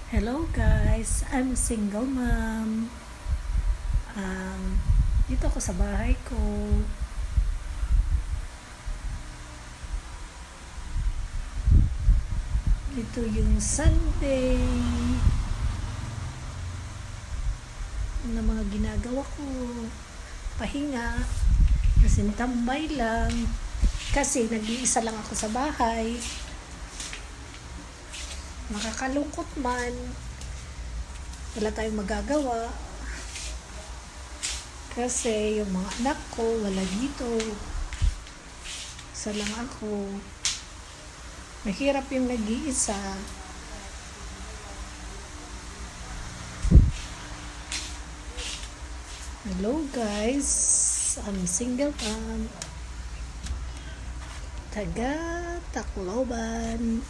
Hello guys, I'm a single mom. Dito ako sa bahay ko. Ito yung Sunday na mga ginagawa ko. Pahinga. Kasi tambay lang. Kasi nag-iisa lang ako sa bahay. Makakalungkot man. Wala tayong magagawa. Kasi yung mga anak ko wala dito. Isa lang ako. Mahirap yung nag-iisa. Hello guys, I'm single mom. Taga Tacloban.